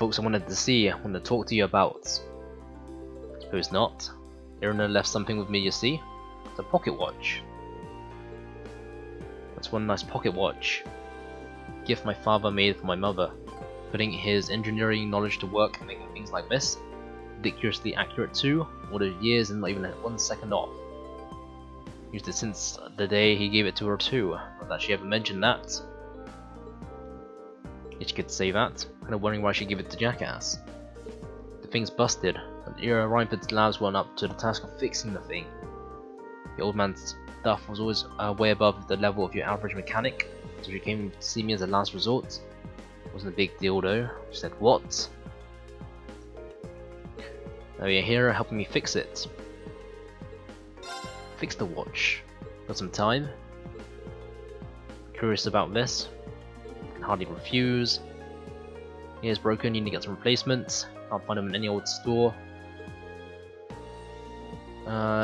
folks I wanted to see, I wanted to talk to you about. Suppose not. Irina left something with me, you see. It's a pocket watch. That's one nice pocket watch. Gift my father made for my mother. Putting his engineering knowledge to work making things like this. Ridiculously accurate too. All those years and not even 1 second off. Used it since the day he gave it to her too. Not that she ever mentioned that. If she could say that. Kinda wondering why she gave it to Jackass. The thing's busted, and Reinfords labs weren't up to the task of fixing the thing. The old man's stuff was always way above the level of your average mechanic, so she came to see me as a last resort. Wasn't a big deal though. She said, "What? Now you're here helping me fix it." Fix the watch. Got some time? Curious about this. Can hardly refuse. Here's broken, you need to get some replacements. Can't find them in any old store.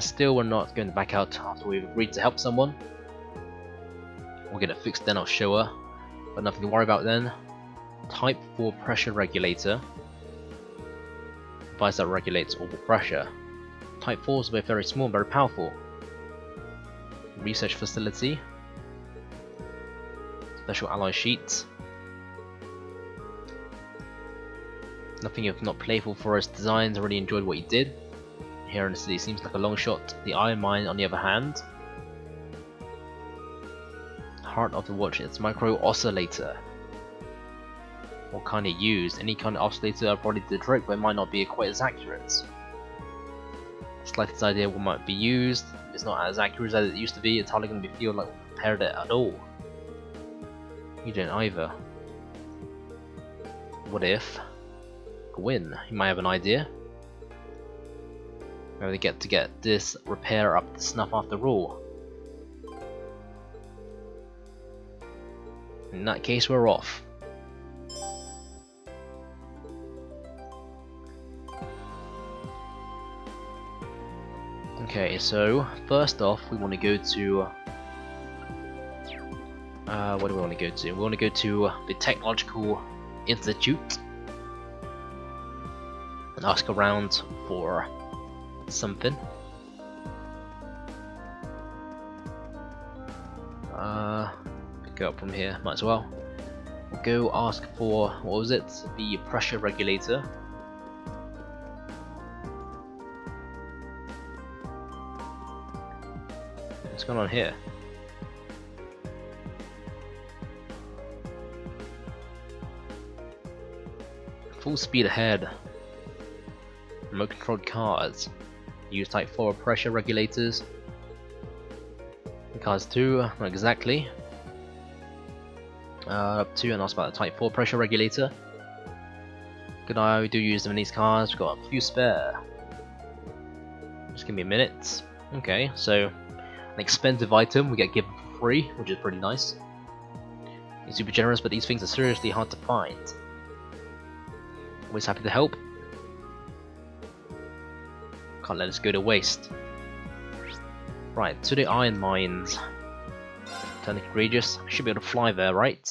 Still, we're not going to back out after we've agreed to help someone. We'll get it fixed, then I'll show her. But nothing to worry about then. Type 4 pressure regulator. Device that regulates all the pressure. Type 4 is very small and very powerful. Research facility. Special alloy sheet. Nothing if not playful for his designs. I really enjoyed what he did. Here in the city seems like a long shot. The iron mine on the other hand. Heart of the watch, it's micro oscillator. What kind of used? Any kind of oscillator probably did the trick, but it might not be quite as accurate. Slightest idea what might be used. If it's not as accurate as it used to be, it's hardly going to feel like we prepared it at all. You don't either. What if? Gwyn, you might have an idea. Maybe they get to get this repair up to snuff after all. In that case, we're off. Okay, so first off, we want to go to. What do we want to go to? We want to go to the Technological Institute and ask around for something. Pick it up from here, might as well. We'll go ask for, what was it? The pressure regulator. What's going on here? Full speed ahead. Remote controlled cars. Use type 4 pressure regulators. Cars 2, not exactly. Up 2 and ask about the type 4 pressure regulator. Good eye, we do use them in these cars. We've got a few spare. Just give me a minute. Okay, so an expensive item we get given for free, which is pretty nice. It's super generous, but these things are seriously hard to find. Always happy to help. Can't let this go to waste. Right, to the iron mines. Turn egregious. I should be able to fly there, right?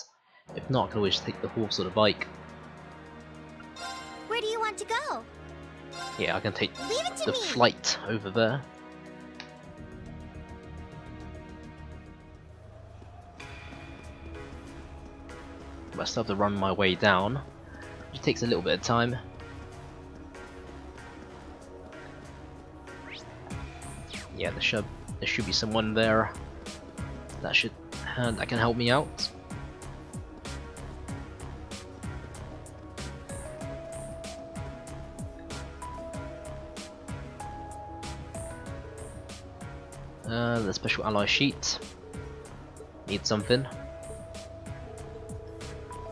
If not, I can always take the horse or the bike. Where do you want to go? Yeah, I can take the flight over there. But I still have to run my way down. It takes a little bit of time. Yeah, there should be someone there that can help me out. The special alloy sheet. Need something.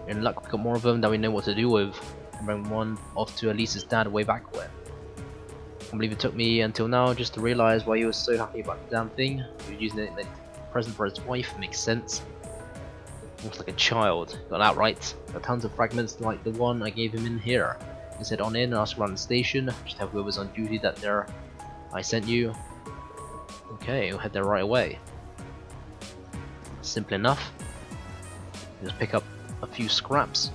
In luck, we've got more of them that we know what to do with. Bring one off to Elise's dad way back when. I can't believe it took me until now just to realise why he was so happy about the damn thing. He was using it like a present for his wife. Makes sense. Almost like a child. Got that right. Got tons of fragments like the one I gave him in here. He said on in and ask around the station. Just have whoever's on duty that I sent you. Okay, we'll head there right away. Simple enough. Just pick up a few scraps.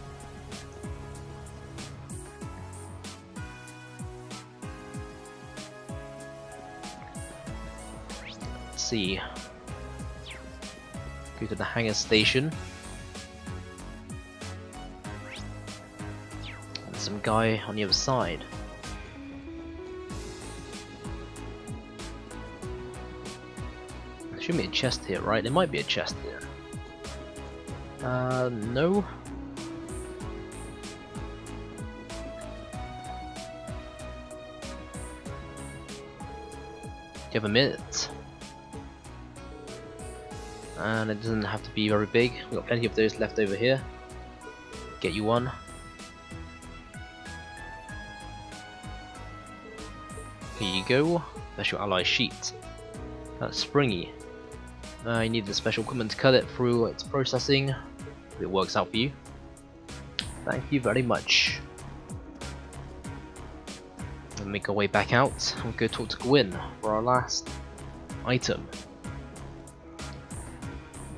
see. Go to the hangar station. And some guy on the other side. There should be a chest here, right? There might be a chest here. No. You have a minute. And it doesn't have to be very big. We've got plenty of those left over here. Get you one. Here you go. Special ally sheet. That's springy. You need the special equipment to cut it through its processing. If it works out for you. Thank you very much. We'll make our way back out. We'll go talk to Gwyn for our last item.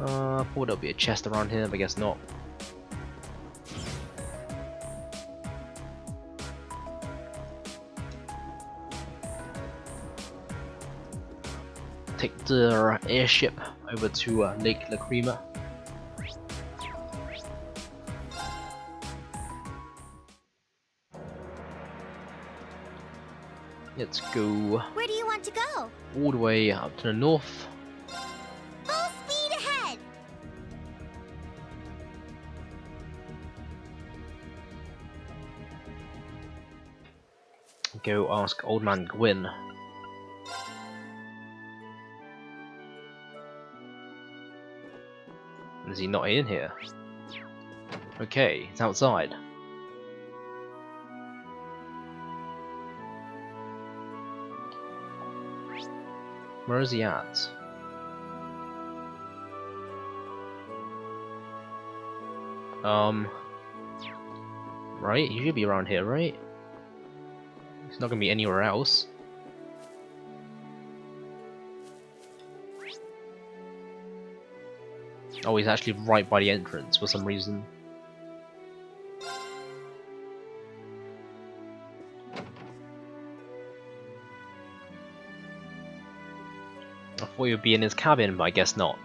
I thought there'll be a chest around here, but I guess not. Take the airship over to Lake Lacrima. Let's go. Where do you want to go? All the way up to the north. Full speed ahead. Go ask Old Man Gwyn. Is he not in here? Okay, it's outside. Where is he at? Right, he should be around here, right? He's not gonna be anywhere else. Oh, he's actually right by the entrance for some reason. I thought he would be in his cabin, but I guess not.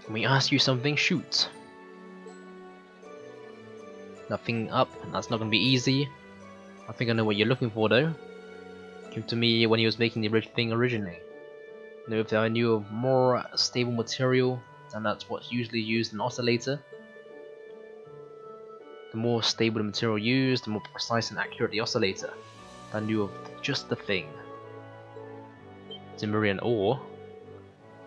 Can we ask you something? Shoot. Nothing up. That's not going to be easy. I think I know what you're looking for though. Came to me when he was making the thing originally. You know, if I knew of more stable material, and that's what's usually used in an oscillator. The more stable the material used, the more precise and accurate the oscillator. I knew of just the thing. Zemurian ore.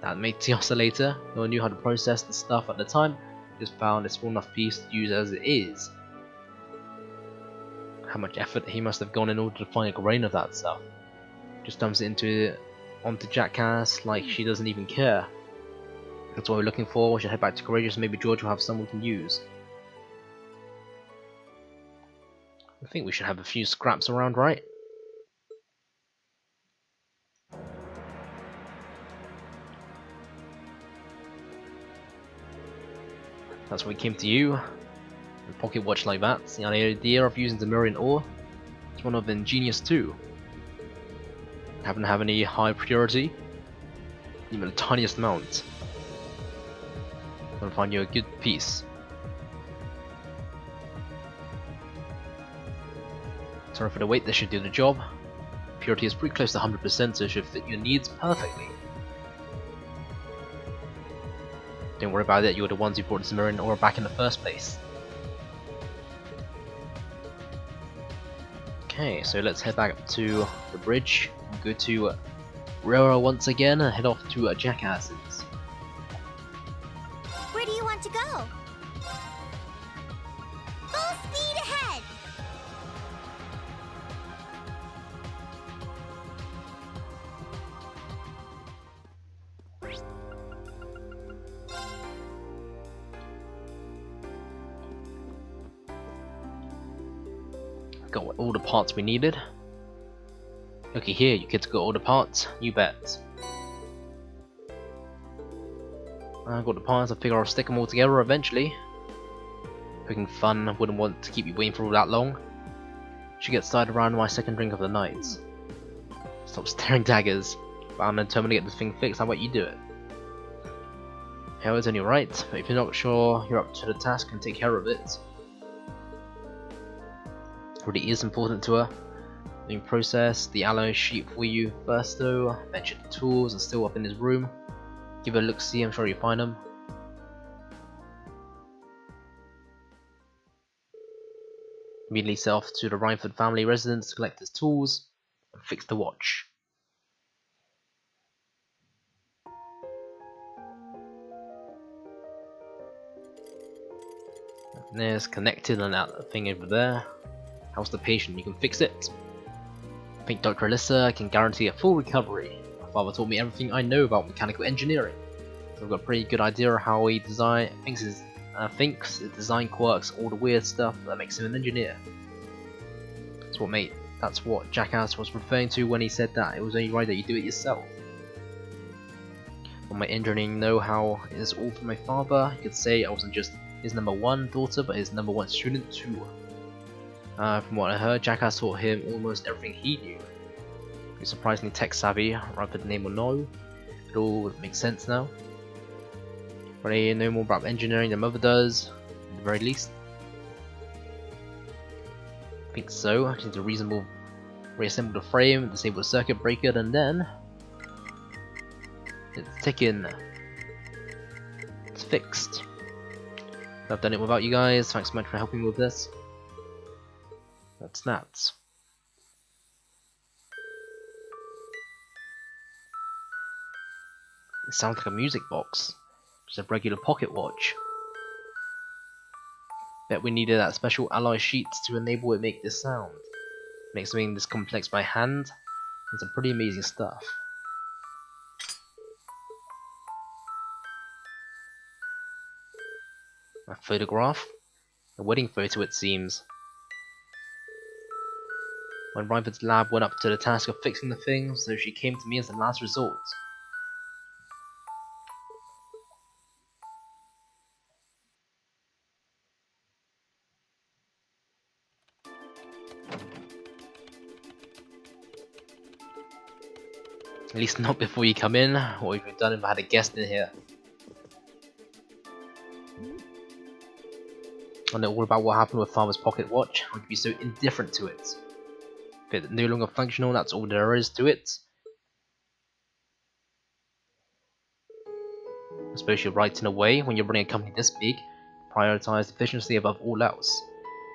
That makes the oscillator. No one knew how to process the stuff at the time. Just found a small enough piece to use as it is. How much effort he must have gone in order to find a grain of that stuff. Just dumps it onto Jackass like she doesn't even care. That's what we're looking for. We should head back to Courageous. Maybe George will have someone we can use. I think we should have a few scraps around, right? That's why we came to you. A pocket watch like that. The idea of using the Zemurian ore is one of ingenious too. Happen to have any high priority? Even the tiniest amount. I'm gonna find you a good piece. Sorry for the wait, this should do the job. Purity is pretty close to 100%, so it should fit your needs perfectly. Don't worry about it, you're the ones who brought the Zemurian ore back in the first place. Okay, so let's head back up to the bridge and go to Rera once again and head off to Jackasses. Where do you want to go? Full speed ahead. Got all the parts we needed. Okay, here you kids got all the parts. You bet. I've got the parts, I figure I'll stick them all together eventually. Poking fun, I wouldn't want to keep you waiting for all that long. Should get started around my second drink of the night. Stop staring daggers, but I'm determined to get this thing fixed, how about you do it? Hell, it's only right, but if you're not sure you're up to the task and take care of it. It really is important to her. Being processed, the alloy sheet for you first though, mention the tools are still up in his room. Give it a look, see, I'm sure you'll find them. Immediately set off to the Reinford family residence to collect his tools and fix the watch. And there's connected and that thing over there. How's the patient? You can fix it. I think Dr. Alyssa can guarantee a full recovery. My father taught me everything I know about mechanical engineering, so I've got a pretty good idea of how he thinks his design quirks, all the weird stuff that makes him an engineer. That's what Jackass was referring to when he said that it was only right that you do it yourself. But my engineering know-how is all from my father. You could say I wasn't just his #1 daughter, but his #1 student too. From what I heard, Jackass taught him almost everything he knew. He's surprisingly tech savvy, rather than name or no. It all makes sense now. But I know more about engineering than Mother does, at the very least. I think so. I need to reassemble the frame, disable the circuit breaker, and then it's ticking. It's fixed. I've done it without you guys. Thanks so much for helping me with this. That's that. It sounds like a music box. Just a regular pocket watch. Bet we needed that special alloy sheet to enable it make this sound. Make something this complex by hand. It's some pretty amazing stuff. A photograph? A wedding photo it seems. When Reinford's lab went up to the task of fixing the thing, so she came to me as the last resort. At least not before you come in. What would you done if I had a guest in here? I know all about what happened with Father's pocket watch. I would be so indifferent to it. If it's no longer functional, that's all there is to it. I suppose you're right in a way. When you're running a company this big, prioritize efficiency above all else.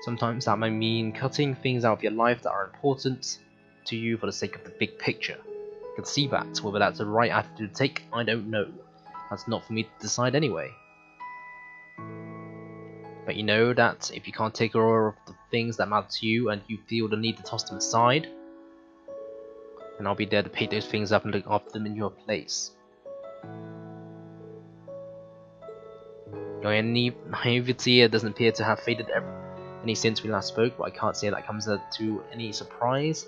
Sometimes that might mean cutting things out of your life that are important to you for the sake of the big picture. I can see that. Whether that's the right attitude to take, I don't know. That's not for me to decide anyway. But you know that if you can't take care of the things that matter to you and you feel the need to toss them aside, then I'll be there to pick those things up and look after them in your place. Your naivety doesn't appear to have faded any since we last spoke, but I can't say that comes to any surprise.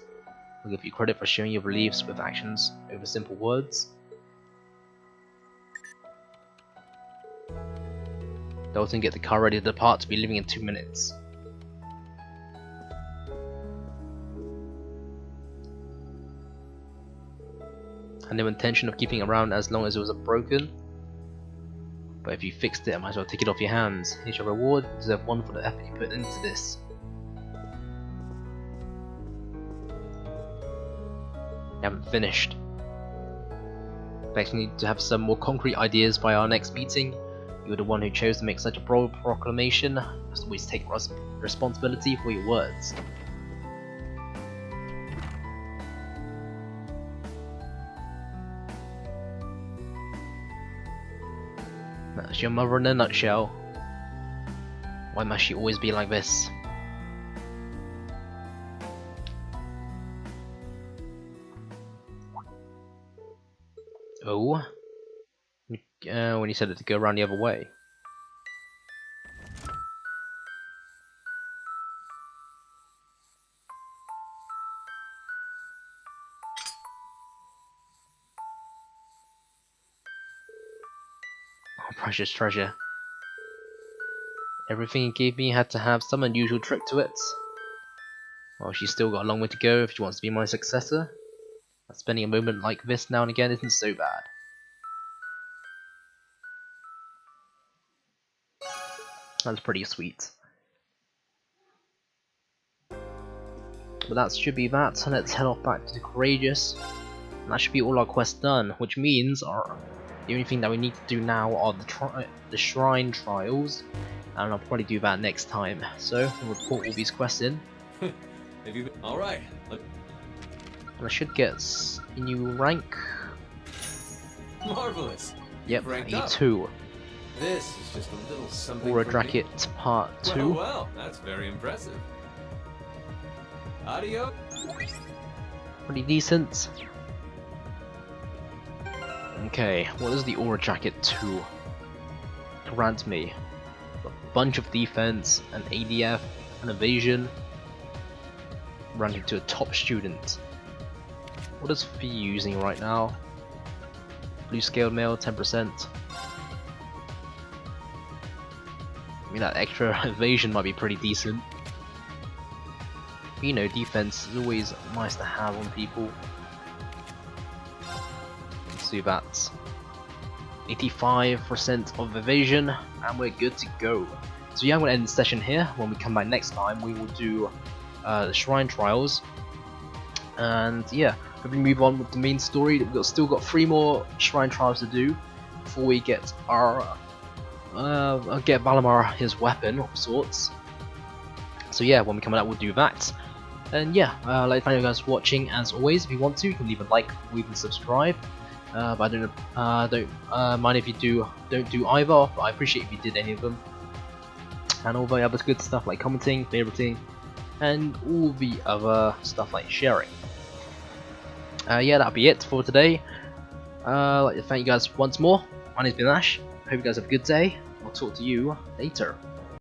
I'll give you credit for showing your beliefs with actions over simple words. Dalton, get the car ready to depart. To be leaving in 2 minutes. I had no intention of keeping it around as long as it was broken. But if you fixed it, I might as well take it off your hands. Here's your reward. You deserve one for the effort you put into this. You haven't finished. Expecting you to have some more concrete ideas by our next meeting. You were the one who chose to make such a broad proclamation. You must always take responsibility for your words. That's your mother in a nutshell. Why must she always be like this? Oh? When you said it to go around the other way. precious treasure. Everything he gave me had to have some unusual trick to it. Well, she's still got a long way to go if she wants to be my successor. But spending a moment like this now and again isn't so bad. That's pretty sweet. But that should be that, so let's head off back to the Courageous. And that should be all our quests done, which means the only thing that we need to do now are the Shrine Trials. And I'll probably do that next time. So, we'll report all these quests in. Have you been? Alright. And I should get a new rank. Marvelous. Yep, Ranked up. E2. This is just a little something Aura for Jacket Part 2. Well, that's very impressive. Audio. Pretty decent. Okay, what does the Aura Jacket 2 grant me? A bunch of defense, an ADF, an evasion, ranking to a top student. What is Fee using right now? Blue scaled mail, 10%. I mean, that extra evasion might be pretty decent. But, you know, defense is always nice to have on people. Let's do that. 85% of evasion, and we're good to go. So yeah, I'm going to end the session here. When we come back next time, we will do the Shrine Trials. And yeah, if we move on with the main story, we've still got 3 more Shrine Trials to do before we get our get Valimar his weapon of sorts. So yeah, when we come out, we'll do that. And yeah, I'd like to thank you guys for watching. As always, if you want to, you can leave a like or even subscribe. But I don't mind if you don't do either. But I appreciate if you did any of them. And all the other good stuff like commenting, favoriting, and all the other stuff like sharing. Yeah, that'll be it for today. I'd like to thank you guys once more. My name's been Ash. Hope you guys have a good day. I'll talk to you later.